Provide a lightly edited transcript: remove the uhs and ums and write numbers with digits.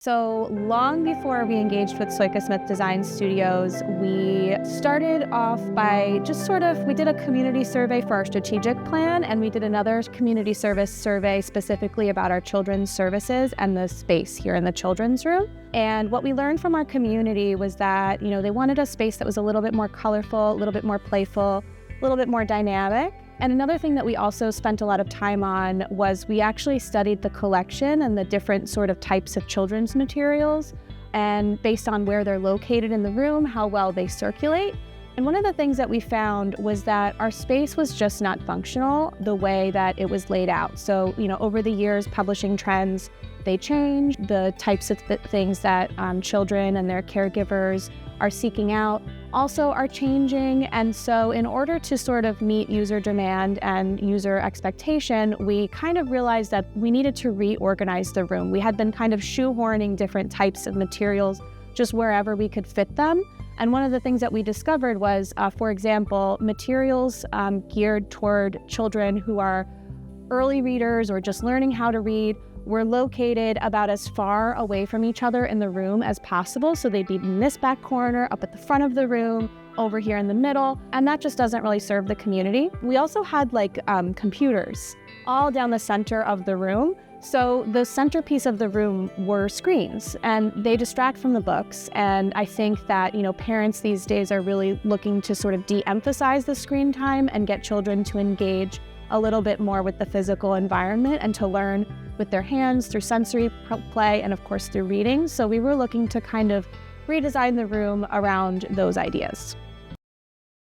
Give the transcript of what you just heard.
So long before we engaged with Soyka Smith Design Studios, we started off by we did a community survey for our strategic plan, and we did another community service survey specifically about our children's services and the space here in the children's room. And what we learned from our community was that, they wanted a space that was a little bit more colorful, a little bit more playful, a little bit more dynamic. And another thing that we also spent a lot of time on was we actually studied the collection and the different sort of types of children's materials, and based on where they're located in the room, how well they circulate. And one of the things that we found was that our space was just not functional the way that it was laid out. So, over the years, publishing trends, they change. The types of things that children and their caregivers are seeking out also are changing. And so in order to sort of meet user demand and user expectation, we kind of realized that we needed to reorganize the room. We had been kind of shoehorning different types of materials just wherever we could fit them. And one of the things that we discovered was, for example, materials geared toward children who are early readers or just learning how to read were located about as far away from each other in the room as possible. So they'd be in this back corner, up at the front of the room, over here in the middle, and that just doesn't really serve the community. We also had computers all down the center of the room. So the centerpiece of the room were screens, and they distract from the books. And I think that, parents these days are really looking to sort of de-emphasize the screen time and get children to engage a little bit more with the physical environment and to learn with their hands through sensory play and of course through reading. So we were looking to kind of redesign the room around those ideas.